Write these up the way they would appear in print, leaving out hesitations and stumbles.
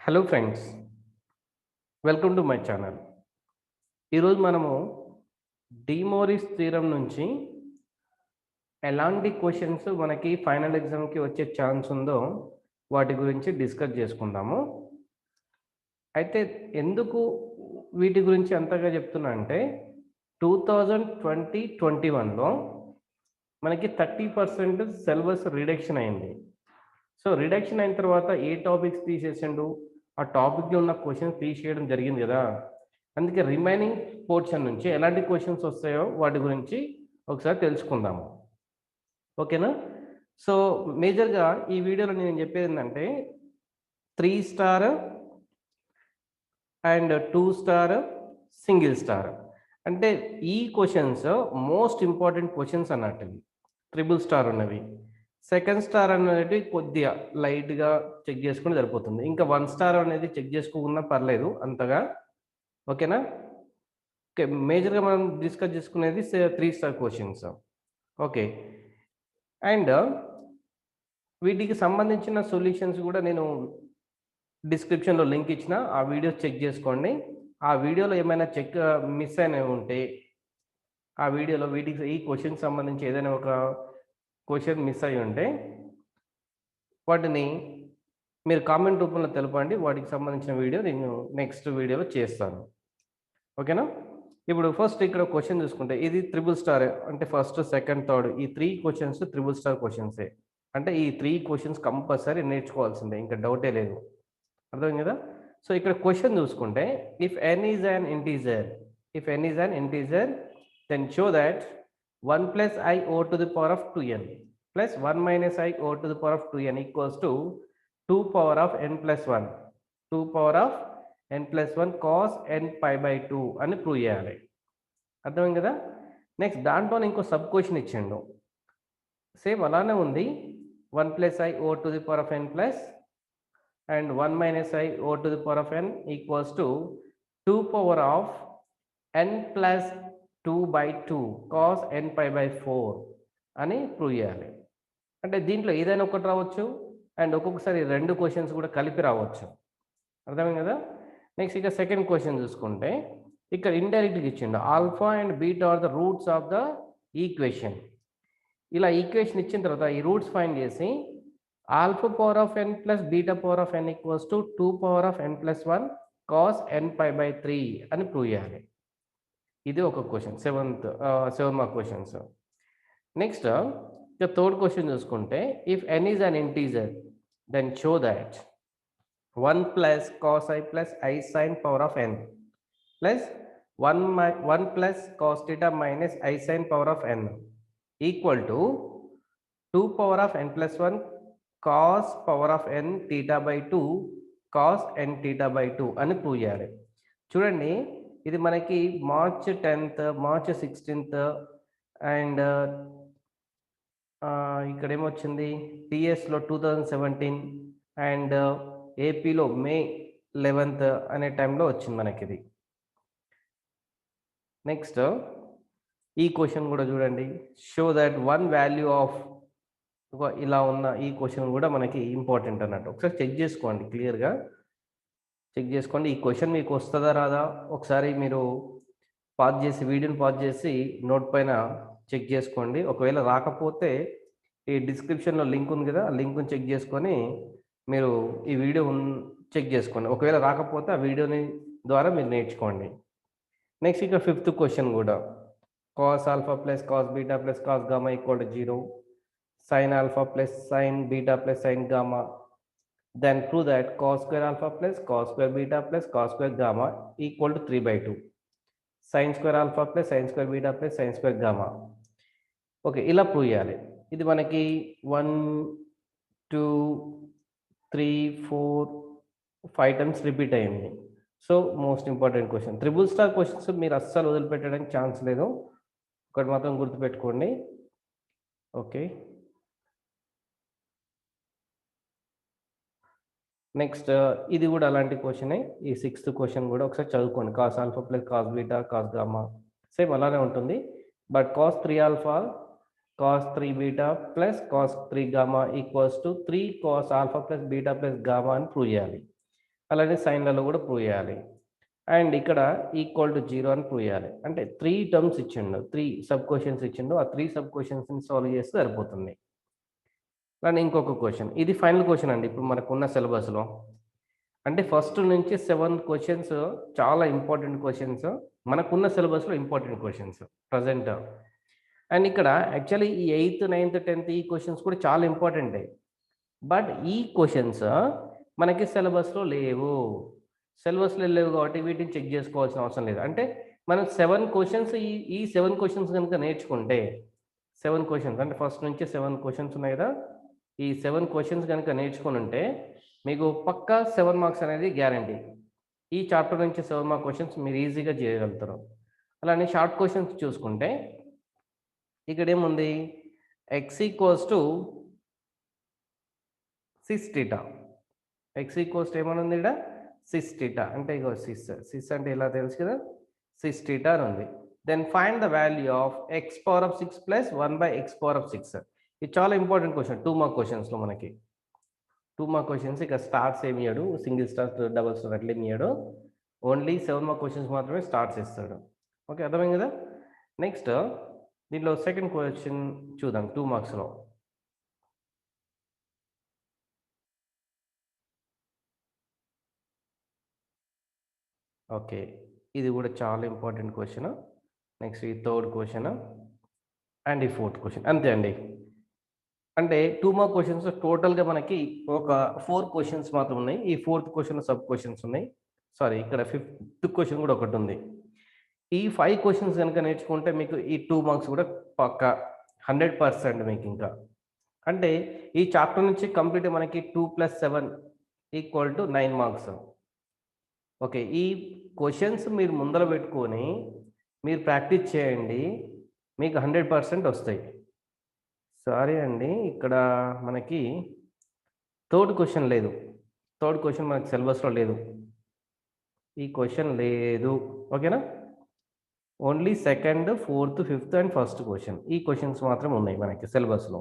Hello friends, welcome to my channel. ఈరోజు మనము డిమోరిస్ theorem నుంచి ఎలాంటి క్వశ్చన్స్ మనకి ఫైనల్ ఎగ్జామ్కి వచ్చే ఛాన్స్ ఉందో వాటి గురించి డిస్కస్ చేసుకుందాము. అయితే ఎందుకు వీటి గురించి అంతగా చెప్తున్నా అంటే 2020-21లో మనకి 30% సిలబస్ రిడక్షన్ అయింది. సో రిడక్షన్ అయిన తర్వాత ఏ టాపిక్స్ తీసేసిండు, ఆ టాపిక్లో ఉన్న క్వశ్చన్స్ తీసేయడం జరిగింది కదా. అందుకే రిమైనింగ్ పోర్షన్ నుంచి ఎలాంటి క్వశ్చన్స్ వస్తాయో వాటి గురించి ఒకసారి తెలుసుకుందాము. ఓకేనా? సో మేజర్గా ఈ వీడియోలో నేను చెప్పేది ఏంటంటే 3 star and 2 star, single star. అంటే ఈ క్వశ్చన్స్ మోస్ట్ ఇంపార్టెంట్ క్వశ్చన్స్ అన్నట్టు. ట్రిపుల్ స్టార్ ఉన్నవి, సెకండ్ స్టార్ అనేది కొద్దిగా లైట్గా చెక్ చేసుకుని సరిపోతుంది. ఇంకా 1 స్టార్ అనేది చెక్ చేసుకోకున్నా పర్లేదు అంతగా. ఓకేనా? ఓకే, మేజర్గా మనం డిస్కస్ చేసుకునేది 3 స్టార్ క్వశ్చన్స్. ఓకే, అండ్ వీటికి సంబంధించిన సొల్యూషన్స్ కూడా నేను డిస్క్రిప్షన్లో లింక్ ఇచ్చిన, ఆ వీడియో చెక్ చేసుకోండి. ఆ వీడియోలో ఏమైనా మిస్ అయినవి ఉంటే ఆ వీడియోలో వీటికి ఈ క్వశ్చన్కి సంబంధించి ఏదైనా ఒక క్వశ్చన్ మిస్ అయ్యి ఉంటే వాటిని మీరు కామెంట్ రూపంలో తెలపండి. వాటికి సంబంధించిన వీడియో నేను నెక్స్ట్ వీడియోలో చేస్తాను. ఓకేనా? ఇప్పుడు ఫస్ట్ ఇక్కడ క్వశ్చన్ చూసుకుంటే ఇది ట్రిపుల్ స్టార్, అంటే ఫస్ట్, సెకండ్, థర్డ్ ఈ 3 క్వశ్చన్స్ ట్రిపుల్ స్టార్ క్వశ్చన్సే. అంటే ఈ 3 క్వశ్చన్స్ కంపల్సరీ నేర్చుకోవాల్సిందే, ఇంకా డౌటే లేదు. అర్థమైంది కదా? సో ఇక్కడ క్వశ్చన్ చూసుకుంటే if n is an integer then show that 1 plus I ఓ to the power of 2n plus 1 minus I ఓ to the power of 2n equals to 2 power of n plus 1 2 power of n plus 1 cos n pi by 2 అని prove చేయాలి. అర్థమైంది కదా? Next దాంట్లో ఇంకో sub question ఇచ్చిండు, same అలానే ఉంది. 1 ప్లస్ I ఓ to the power of n plus and 1 minus I o to the power of n equals to 2 power of n plus 2 by 2 cos n pi by 4 అని prove చేయాలి. అంటే దీంట్లో ఏదైనా ఒకటి రావచ్చు అండ్ ఒక్కొక్కసారి రెండు క్వశ్చన్స్ కూడా కలిపి రావచ్చు. అర్థమైంది కదా? నెక్స్ట్ ఇక సెకండ్ క్వశ్చన్ చూసుకుంటే ఇక్కడ ఇండైరెక్ట్గా ఇచ్చిండు alpha and beta are the roots of the equation. ఇలా ఈక్వేషన్ ఇచ్చిన తర్వాత ఈ రూట్స్ ఫైండ్ చేసి alpha power of n plus beta power of n equals to 2 power of n plus 1 cos n pi by 3 అని prove చేయాలి. ఇది ఒక question, 7 mark questions. Next ఇక థర్డ్ క్వశ్చన్ చూసుకుంటే if n is an integer then show that 1 plus cos I plus I sine power of n plus 1 plus cos theta minus I sine power of n equal to 2 power of n plus 1 cos power of n theta by 2 cos n theta by 2 అని prove చేయాలి. చూడండి, ఇది మనకి March 10th, March 16th and ఇక్కడ ఏమొచ్చింది టీఎస్లో 2017 and ఏపీలో మే 11th అనే టైంలో వచ్చింది మనకి ఇది. నెక్స్ట్ ఈ క్వశ్చన్ కూడా చూడండి, షో దట్ 1 వాల్యూ ఆఫ్ ఇలా ఉన్న ఈ క్వశ్చన్ కూడా మనకి ఇంపార్టెంట్ అన్నట్టు. ఒకసారి చెక్ చేసుకోండి, క్లియర్గా చెక్ చేసుకోండి. ఈ క్వశ్చన్ మీకు వస్తుందా రాదా ఒకసారి మీరు వీడియోని పాజ్ చేసి నోట్ పైన చెక్ చేసుకోండి. ఒకవేళ రాకపోతే ఈ డిస్క్రిప్షన్లో లింక్ ఉంది కదా, ఆ లింక్ని చెక్ చేసుకొని మీరు ఈ వీడియో చెక్ చేసుకోండి. ఒకవేళ రాకపోతే ఆ వీడియోని ద్వారా మీరు నేర్చుకోండి. నెక్స్ట్ ఇక ఫిఫ్త్ క్వశ్చన్ కూడా cos alpha plus cos beta plus cos gamma equal to 0, sin alpha plus sin beta plus sin gamma, then prove that cos square alpha plus cos square beta plus cos square gamma equal to 3 by 2, sin square alpha plus sin square beta plus sin square gamma. Okay, ఇలా prove చేయాలి. ఇది మనకి 1 2 3 4 5 times repeat అయింది. So most important question. Triple star questions మీరు అస్సలు వదిలిపెట్టడానికి chance లేదు, ఒకటి మాత్రం గుర్తుపెట్టుకోండి. ఓకే, నెక్స్ట్ ఇది కూడా అలాంటి క్వశ్చనే. ఈ 6th క్వశ్చన్ కూడా ఒకసారి చదువుకోండి. Cos alpha plus cos beta cos gamma same అలానే ఉంటుంది, but cos 3 alpha cos 3 beta plus cos 3 gamma equals to 3 cos alpha plus beta plus gamma అని ప్రూవ్ చేయాలి. అలానే సైన్లలో కూడా ప్రూవ్ చేయాలి. అండ్ ఇక్కడ ఈక్వల్ టు 0 అని ప్రూవ్ చేయాలి. అంటే 3 టర్మ్స్ ఇచ్చిండు, 3 సబ్ క్వశ్చన్స్ ఇచ్చిండు. ఆ 3 సబ్ క్వశ్చన్స్ని సాల్వ్ చేస్తే సరిపోతుంది. అలానే ఇంకొక క్వశ్చన్, ఇది ఫైనల్ క్వశ్చన్ అండి ఇప్పుడు మనకున్న సిలబస్లో. అంటే ఫస్ట్ నుంచి 7 క్వశ్చన్స్ చాలా ఇంపార్టెంట్ క్వశ్చన్స్, మనకున్న సిలబస్లో ఇంపార్టెంట్ క్వశ్చన్స్ ప్రజెంట్. అండ్ ఇక్కడ యాక్చువల్లీ ఈ 8th 9th 10th ఈ క్వశ్చన్స్ కూడా చాలా ఇంపార్టెంటే. బట్ ఈ క్వశ్చన్స్ మనకి సిలబస్లో లేవు. సిలబస్లో లేవు కాబట్టి వీటిని చెక్ చేసుకోవాల్సిన అవసరం లేదు. అంటే మనం 7 క్వశ్చన్స్ ఈ 7 క్వశ్చన్స్ కనుక నేర్చుకుంటే, 7 క్వశ్చన్స్ అంటే ఫస్ట్ నుంచి 7 క్వశ్చన్స్ ఉన్నాయి కదా, ఈ 7 క్వశ్చన్స్ కనుక నేర్చుకుని ఉంటే మీకు పక్కా 7 మార్క్స్ అనేది గ్యారంటీ. ఈ చాప్టర్ నుంచి 7 మార్క్ క్వశ్చన్స్ మీరు ఈజీగా చేయగలుగుతారు. అలానే షార్ట్ క్వశ్చన్స్ చూసుకుంటే ఇక్కడ ఏముంది, x equals to 6 θ. X equals ఏమని ఉంది ఇక్కడ 6 θ. అంటే ఇగో 6 అంటే ఇలా తెలుసు కదా, 6 θ అని ఉంది. Then find the value of x power of 6 plus 1/x⁴. ఇది చాలా ఇంపార్టెంట్ క్వశ్చన్ 2 మార్క్ క్వశ్చన్స్లో. మనకి 2 మార్క్ క్వశ్చన్స్ ఇక స్టార్స్ ఏమి ఇయ్యాడు, సింగిల్ స్టార్ డబుల్ స్టార్ అట్లా ఏమి ఇయ్యాడు, ఓన్లీ 7 మార్క్ క్వశ్చన్స్ మాత్రమే స్టార్ట్స్ ఇస్తాడు. ఓకే, అర్థమైంది కదా. నెక్స్ట్ దీంట్లో సెకండ్ క్వశ్చన్ చూద్దాం 2 మార్క్స్లో. ఓకే, ఇది కూడా చాలా ఇంపార్టెంట్ క్వశ్చన్. నెక్స్ట్ ఈ థర్డ్ క్వశ్చన్ అండ్ ఈ ఫోర్త్ క్వశ్చన్, అంతే అండి. అంటే 2 మార్క్ క్వశ్చన్స్ టోటల్గా మనకి ఒక 4 క్వశ్చన్స్ మాత్రం ఉన్నాయి. ఈ 4th క్వశ్చన్ సబ్ క్వశ్చన్స్ ఉన్నాయి. సారీ, ఇక్కడ 5th క్వశ్చన్ కూడా ఒకటి ఉంది. ఈ 5 క్వశ్చన్స్ కనుక నేర్చుకుంటే మీకు ఈ 2 మార్క్స్ కూడా పక్కా 100% మీకు. ఇంకా అంటే ఈ చాప్టర్ నుంచి కంప్లీట్ మనకి 2 + 7 = 9 మార్క్స్. ఓకే, ఈ క్వశ్చన్స్ మీరు ముందర పెట్టుకొని మీరు ప్రాక్టీస్ చేయండి, మీకు 100% వస్తాయి. సారీ అండి, ఇక్కడ మనకి థర్డ్ క్వశ్చన్ లేదు. థర్డ్ క్వశ్చన్ మనకి సిలబస్లో లేదు. ఈ క్వశ్చన్ లేదు, ఓకేనా. Only second, 4th, 5th and first question, ఈ క్వశ్చన్స్ మాత్రం ఉన్నాయి మనకి సిలబస్లో.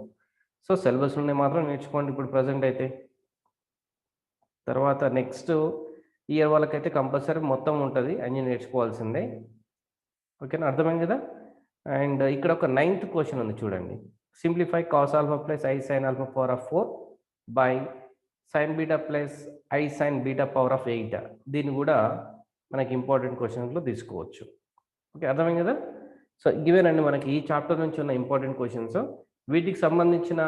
సో సిలబస్లోనే మాత్రం నేర్చుకోండి ఇప్పుడు ప్రజెంట్ అయితే. తర్వాత నెక్స్ట్ ఇయర్ వాళ్ళకైతే కంపల్సరీ మొత్తం ఉంటుంది, అన్నీ నేర్చుకోవాల్సిందే. ఓకేనా, అర్థమైంది కదా. అండ్ ఇక్కడ ఒక 9th క్వశ్చన్ ఉంది చూడండి. Simplify cos α + I sin α power of 4 by sin β + I sin β power of 8. దీన్ని కూడా మనకి ఇంపార్టెంట్ క్వశ్చన్స్లో తీసుకోవచ్చు. ఓకే, అర్థమైంది కదా. సో ఇవేనండి మనకి ఈ చాప్టర్ నుంచి ఉన్న ఇంపార్టెంట్ క్వశ్చన్స్. వీటికి సంబంధించిన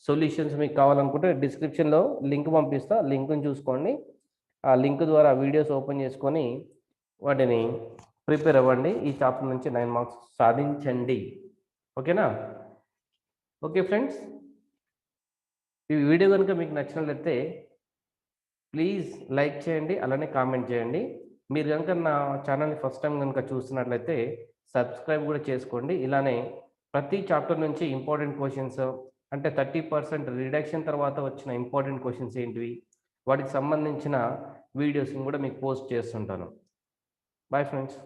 సొల్యూషన్స్ మీకు కావాలనుకుంటే డిస్క్రిప్షన్లో లింక్ పంపిస్తా, లింక్ని చూసుకోండి. ఆ లింక్ ద్వారా వీడియోస్ ఓపెన్ చేసుకొని వాటిని ప్రిపేర్ అవ్వండి. ఈ చాప్టర్ నుంచి 9 మార్క్స్ సాధించండి. ఓకేనా. ఓకే ఫ్రెండ్స్, ఈ వీడియో కనుక మీకు నచ్చినట్లయితే ప్లీజ్ లైక్ చేయండి, అలానే కామెంట్ చేయండి. మీరు కనుక నా ఛానల్ని ఫస్ట్ టైం కనుక చూస్తున్నట్లయితే సబ్స్క్రైబ్ కూడా చేసుకోండి. ఇలానే ప్రతి చాప్టర్ నుంచి ఇంపార్టెంట్ క్వశ్చన్స్, అంటే 30% రిడక్షన్ తర్వాత వచ్చిన ఇంపార్టెంట్ క్వశ్చన్స్ ఏంటివి, వాటికి సంబంధించిన వీడియోస్ని కూడా మీకు పోస్ట్ చేస్తుంటాను. Bye friends.